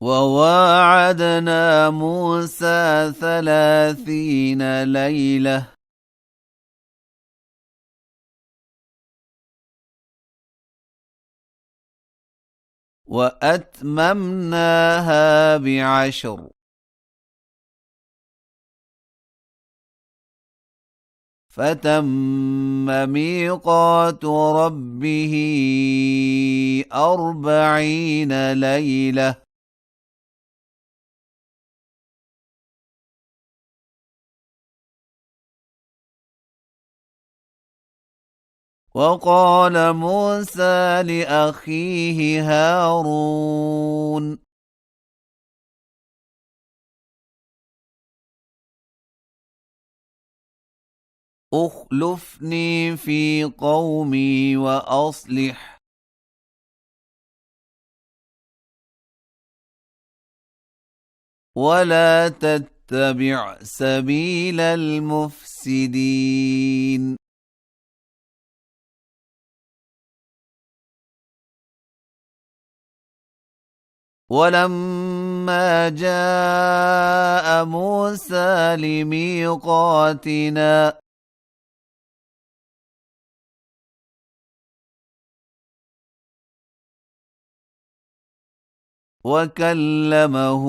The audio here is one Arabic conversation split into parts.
وواعدنا موسى 30 ليلة وأتممناها ب10 فتم ميقات ربه 40 ليلة وقال موسى لأخيه هارون اخلفني في قومي وأصلح ولا تتبع سبيل المفسدين ولما جاء موسى لميقاتنا وكلمه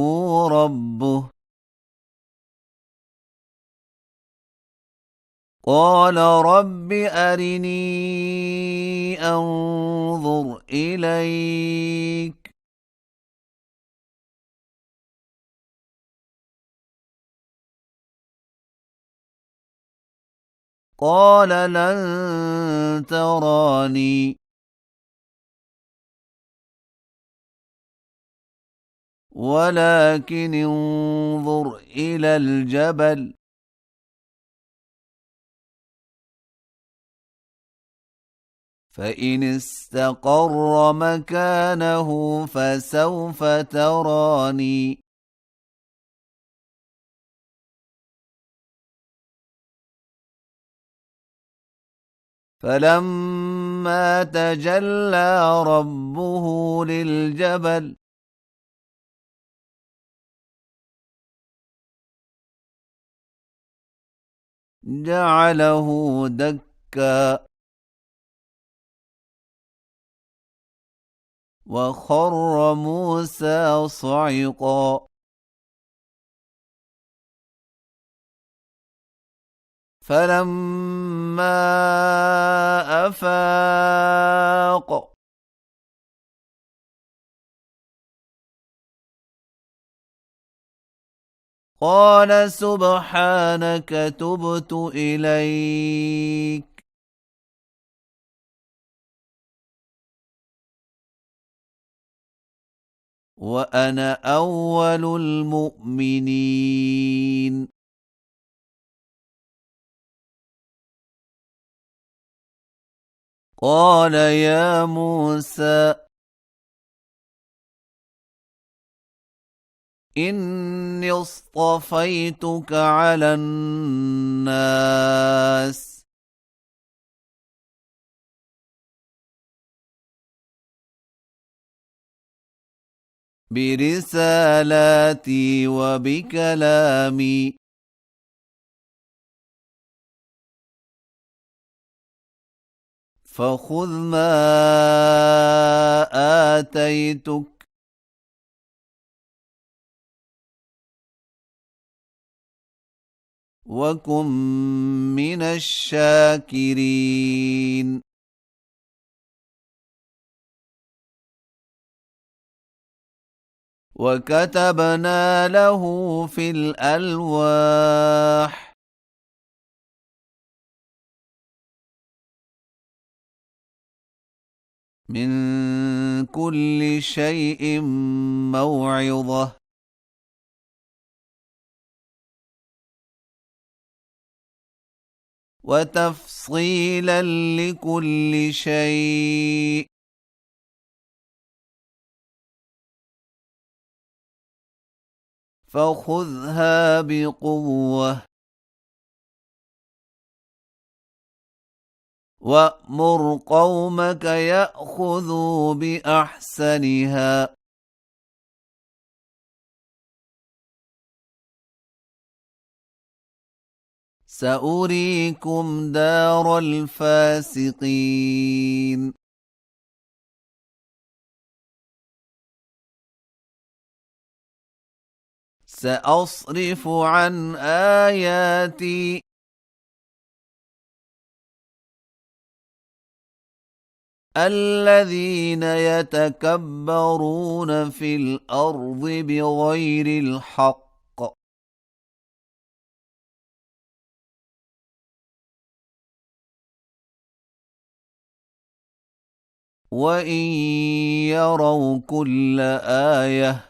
ربه قال رب أرني أنظر إليك قال لن تراني ولكن انظر إلى الجبل فإن استقر مكانه فسوف تراني فلما تجلى ربه للجبل جعله دكا وخر موسى صعقا فلما أفاق قال سبحانك تبت إليك وأنا أول المؤمنين قال يا موسى إني اصطفيتك على الناس برسالاتي وبكلامي فخذ ما آتيتك وكن من الشاكرين وكتبنا له في الألواح من كل شيء موعظة وتفصيلا لكل شيء فخذها بقوة وأمر قومك يأخذوا بأحسنها سأريكم دار الفاسقين سأصرف عن آياتي الذين يتكبرون في الأرض بغير الحق وإن يروا كل آية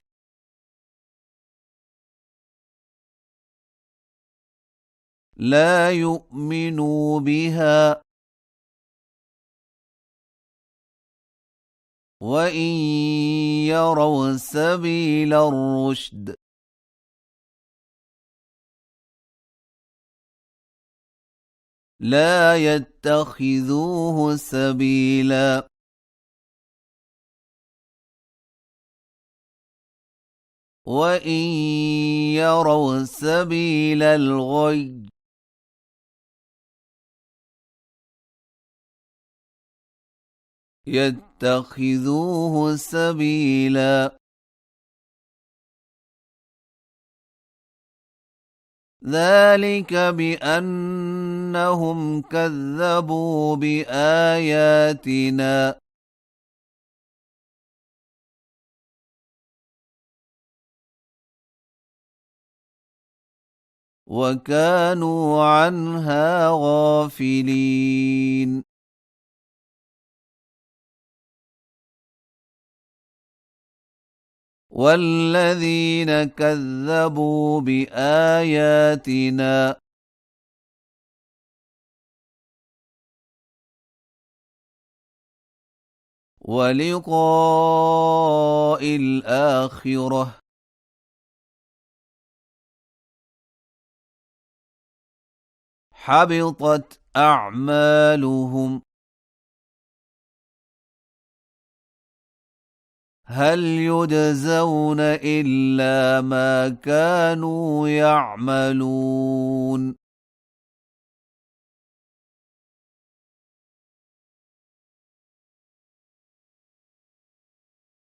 لا يؤمنوا بها وإن يروا سبيل الرشد لا يتخذوه سبيلا وإن يروا سبيل الغي يتخذوه سبيلا ذلك بأنهم كذبوا بآياتنا وكانوا عنها غافلين والذين كذبوا بآياتنا ولقاء الآخرة حبطت أعمالهم هل يجزون إلا ما كانوا يعملون